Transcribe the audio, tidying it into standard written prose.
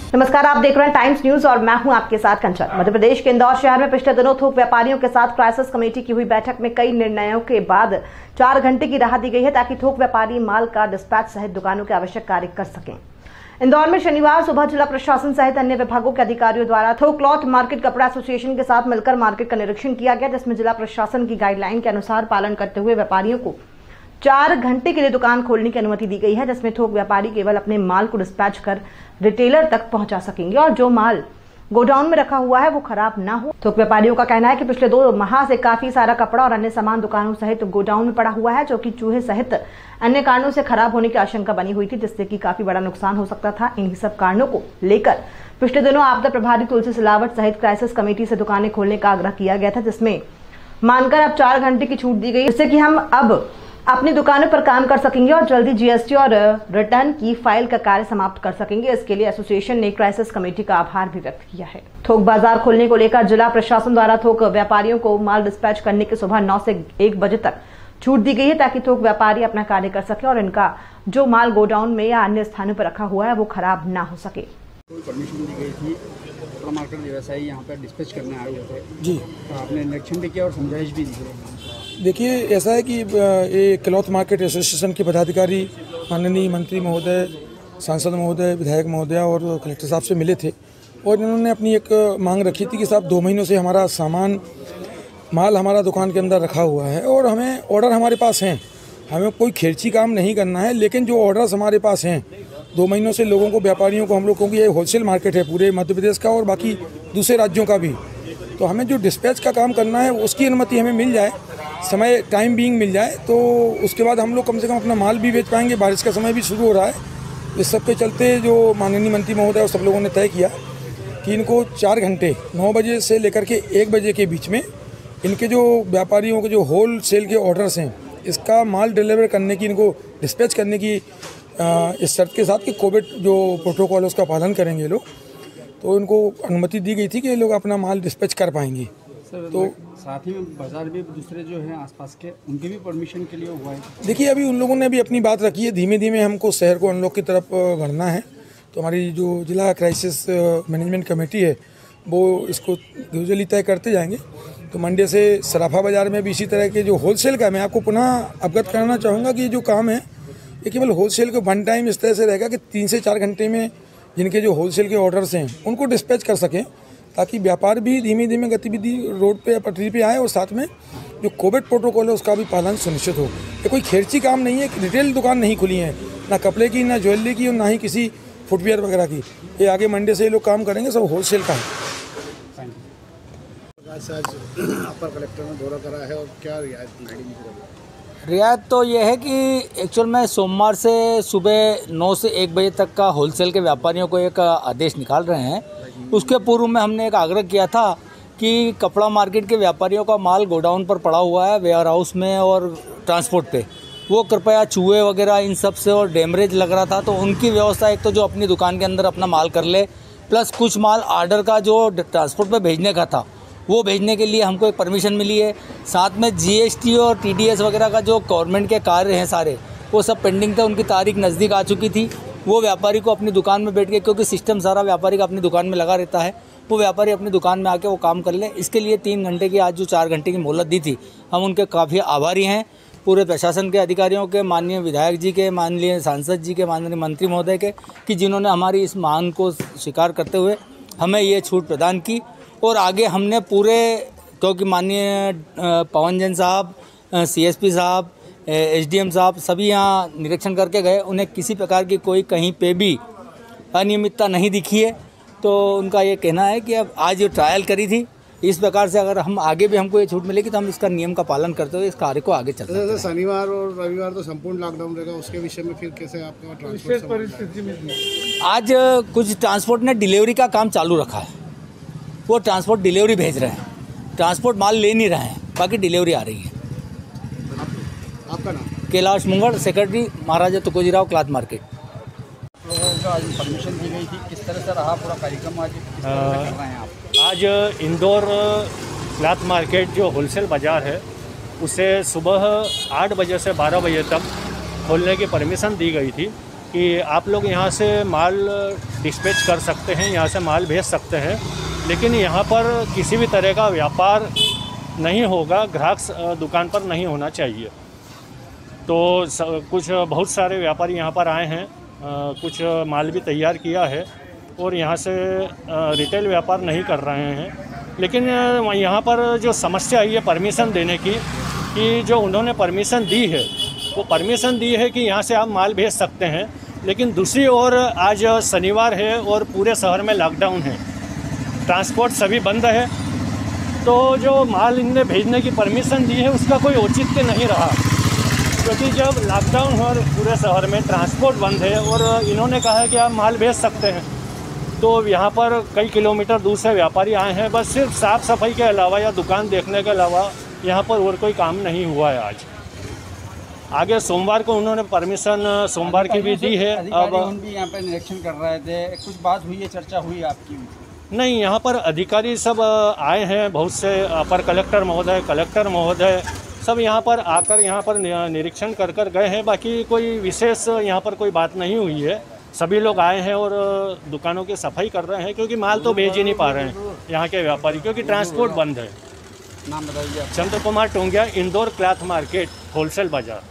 नमस्कार, आप देख रहे हैं टाइम्स न्यूज और मैं हूं आपके साथ कंचन। मध्य प्रदेश के इंदौर शहर में पिछले दिनों थोक व्यापारियों के साथ क्राइसिस कमेटी की हुई बैठक में कई निर्णयों के बाद 4 घंटे की राहत दी गई है ताकि थोक व्यापारी माल का डिस्पैच सहित दुकानों के आवश्यक कार्य कर सकें। इंदौर में शनिवार सुबह जिला प्रशासन सहित अन्य विभागों के अधिकारियों द्वारा थोक क्लॉथ मार्केट कपड़ा एसोसिएशन के साथ मिलकर मार्केट का निरीक्षण किया गया, जिसमें जिला प्रशासन की गाइडलाइन के अनुसार पालन करते हुए व्यापारियों को 4 घंटे के लिए दुकान खोलने की अनुमति दी गई है, जिसमें थोक व्यापारी केवल अपने माल को डिस्पैच कर रिटेलर तक पहुंचा सकेंगे और जो माल गोडाउन में रखा हुआ है वो खराब ना हो। थोक व्यापारियों का कहना है कि पिछले 2 माह से काफी सारा कपड़ा और अन्य सामान दुकानों सहित गोडाउन में पड़ा हुआ है, जो कि चूहे सहित अन्य कारणों से खराब होने की आशंका बनी हुई थी, जिससे कि काफी बड़ा नुकसान हो सकता था। इन्हीं सब कारणों को लेकर पिछले दिनों आपदा प्रभारी तुलसी सिलावट सहित क्राइसिस कमेटी से दुकानें खोलने का आग्रह किया गया था, जिसमें मानकर अब 4 घंटे की छूट दी गई, जिससे कि हम अब अपनी दुकानों पर काम कर सकेंगे और जल्दी जीएसटी और रिटर्न की फाइल का कार्य समाप्त कर सकेंगे। इसके लिए एसोसिएशन ने क्राइसिस कमेटी का आभार भी व्यक्त किया है। थोक बाजार खोलने को लेकर जिला प्रशासन द्वारा थोक व्यापारियों को माल डिस्पैच करने की सुबह 9 से 1 बजे तक छूट दी गई है ताकि थोक व्यापारी अपना कार्य कर सके और इनका जो माल गोडाउन में या अन्य स्थानों पर रखा हुआ है वो खराब ना हो सके। परमिशन दी गई थी, कपड़ा मार्केट व्यवसायी यहाँ पर डिस्पैच करने आए हुए थे जी, तो आपने निरीक्षण भी किया और समझाइश भी दी। देखिए ऐसा है कि ये क्लॉथ मार्केट एसोसिएशन के पदाधिकारी माननीय मंत्री महोदय, सांसद महोदय, विधायक महोदय और कलेक्टर साहब से मिले थे और इन्होंने अपनी एक मांग रखी थी कि साहब 2 महीनों से हमारा सामान माल हमारा दुकान के अंदर रखा हुआ है और हमें ऑर्डर हमारे पास हैं, हमें कोई खेलची काम नहीं करना है, लेकिन जो ऑर्डर्स हमारे पास हैं 2 महीनों से लोगों को, व्यापारियों को, हम लोग, क्योंकि ये होलसेल मार्केट है पूरे मध्य प्रदेश का और बाकी दूसरे राज्यों का भी, तो हमें जो डिस्पैच का काम करना है उसकी अनुमति हमें मिल जाए, समय टाइम बीइंग मिल जाए, तो उसके बाद हम लोग कम से कम अपना माल भी बेच पाएंगे। बारिश का समय भी शुरू हो रहा है, इस सब के चलते जो माननीय मंत्री महोदय और सब लोगों ने तय किया कि इनको 4 घंटे 9 बजे से लेकर के 1 बजे के बीच में इनके जो व्यापारियों के जो होल सेल के ऑर्डर्स हैं इसका माल डिलीवर करने की, इनको डिस्पैच करने की इस शर्त के साथ कि कोविड जो प्रोटोकॉल है उसका पालन करेंगे लोग, तो इनको अनुमति दी गई थी कि ये लोग अपना माल डिस्पैच कर पाएंगे। तो साथ ही में बाजार भी दूसरे जो हैं आसपास के, उनके भी परमिशन के लिए हुआ है। देखिए अभी उन लोगों ने भी अपनी बात रखी है, धीमे धीमे हमको शहर को अनलॉक की तरफ बढ़ना है, तो हमारी जो जिला क्राइसिस मैनेजमेंट कमेटी है वो इसको यूजुअली तय करते जाएंगे। तो मंडे से सराफा बाज़ार में भी इसी तरह के जो होलसेल का, मैं आपको पुनः अवगत कराना चाहूँगा कि ये जो काम है ये केवल होलसेल के वन टाइम इस तरह से रहेगा कि 3 से 4 घंटे में जिनके जो होलसेल के ऑर्डर्स हैं उनको डिस्पैच कर सकें, ताकि व्यापार भी धीमे धीमे गतिविधि रोड पे या पटरी पे आए और साथ में जो कोविड प्रोटोकॉल है उसका भी पालन सुनिश्चित हो। ये कोई खेरची काम नहीं है, रिटेल दुकान नहीं खुली है, ना कपड़े की, ना ज्वेलरी की और ना ही किसी फुटवेयर वगैरह की। ये आगे मंडे से ये लोग काम करेंगे, सब होलसेल का है। अपर कलेक्टर ने दौरा करा है और क्या रियायत तो ये है कि एक्चुअल में सोमवार से सुबह 9 से 1 बजे तक का होलसेल के व्यापारियों को एक आदेश निकाल रहे हैं। उसके पूर्व में हमने एक आग्रह किया था कि कपड़ा मार्केट के व्यापारियों का माल गोडाउन पर पड़ा हुआ है वेयर हाउस में और ट्रांसपोर्ट पे, वो कृपया चूहे वगैरह इन सब से और डैमरेज लग रहा था, तो उनकी व्यवस्था एक तो जो अपनी दुकान के अंदर अपना माल कर ले, प्लस कुछ माल आर्डर का जो ट्रांसपोर्ट पे भेजने का था वो भेजने के लिए हमको एक परमिशन मिली है। साथ में जीएसटी और टीडीएस वगैरह का जो गवर्नमेंट के कार्य हैं सारे, वो सब पेंडिंग था, उनकी तारीख नज़दीक आ चुकी थी। वो व्यापारी को अपनी दुकान में बैठ के, क्योंकि सिस्टम सारा व्यापारी का अपनी दुकान में लगा रहता है, वो व्यापारी अपनी दुकान में आके वो काम कर ले। इसके लिए 3 घंटे की आज जो 4 घंटे की मोहलत दी थी, हम उनके काफ़ी आभारी हैं, पूरे प्रशासन के अधिकारियों के, माननीय विधायक जी के, माननीय सांसद जी के, माननीय मंत्री महोदय के, कि जिन्होंने हमारी इस मांग को स्वीकार करते हुए हमें ये छूट प्रदान की। और आगे हमने पूरे, क्योंकि माननीय पवन जैन साहब, सीएसपी साहब, एसडीएम साहब सभी यहाँ निरीक्षण करके गए, उन्हें किसी प्रकार की कोई कहीं पे भी अनियमितता नहीं दिखी है। तो उनका ये कहना है कि अब आज जो ट्रायल करी थी, इस प्रकार से अगर हम आगे भी हमको ये छूट मिलेगी तो हम इसका नियम का पालन करते हुए इस कार्य को आगे चलते हैं। शनिवार और रविवार तो संपूर्ण लॉकडाउन रहेगा, उसके विषय में फिर कैसे आपका ट्रांसपोर्ट परिस्थिति में? आज कुछ ट्रांसपोर्ट ने डिलीवरी का काम चालू रखा है, वो ट्रांसपोर्ट डिलीवरी भेज रहे हैं, ट्रांसपोर्ट माल ले नहीं रहे हैं, बाकी डिलीवरी आ रही है। आपका नाम? कैलाश मुंगड़, सेक्रेटरी, महाराजा तुकोजीराव क्लॉथ मार्केट। आज परमिशन दी गई थी, किस तरह से रहा पूरा कार्यक्रम, आज किस तरह से कर रहे हैं आप? आज इंदौर क्लॉथ मार्केट जो होलसेल बाज़ार है उसे सुबह 8 बजे से 12 बजे तक खोलने की परमिशन दी गई थी कि आप लोग यहाँ से माल डिस्पैच कर सकते हैं, यहाँ से माल भेज सकते हैं, लेकिन यहाँ पर किसी भी तरह का व्यापार नहीं होगा, ग्राहक दुकान पर नहीं होना चाहिए। तो कुछ बहुत सारे व्यापारी यहाँ पर आए हैं, कुछ माल भी तैयार किया है और यहाँ से रिटेल व्यापार नहीं कर रहे हैं। लेकिन यहाँ पर जो समस्या आई है परमिशन देने की, कि जो उन्होंने परमिशन दी है वो परमिशन दी है कि यहाँ से आप माल भेज सकते हैं, लेकिन दूसरी ओर आज शनिवार है और पूरे शहर में लॉकडाउन है, ट्रांसपोर्ट सभी बंद है। तो जो माल इनने भेजने की परमिशन दी है उसका कोई औचित्य नहीं रहा, क्योंकि जब लॉकडाउन हो और पूरे शहर में ट्रांसपोर्ट बंद है और इन्होंने कहा है कि आप माल भेज सकते हैं, तो यहाँ पर कई किलोमीटर दूर से व्यापारी आए हैं, बस सिर्फ साफ़ सफाई के अलावा या दुकान देखने के अलावा यहाँ पर और कोई काम नहीं हुआ है आज। आगे सोमवार को उन्होंने परमिशन सोमवार की भी दी है। अब भी यहाँ पर निरीक्षण कर रहे थे, कुछ बात हुई है, चर्चा हुई आपकी? नहीं, यहाँ पर अधिकारी सब आए हैं, बहुत से अपर कलेक्टर महोदय, कलेक्टर महोदय सब यहाँ पर आकर यहाँ पर निरीक्षण कर कर गए हैं। बाकी कोई विशेष यहाँ पर कोई बात नहीं हुई है। सभी लोग आए हैं और दुकानों की सफाई कर रहे हैं, क्योंकि माल तो भेज ही नहीं पा रहे हैं यहाँ के व्यापारी, क्योंकि ट्रांसपोर्ट बंद है। नाम बताइए। Chandra Kumar Tongia, Indore cloth market wholesale बाजार।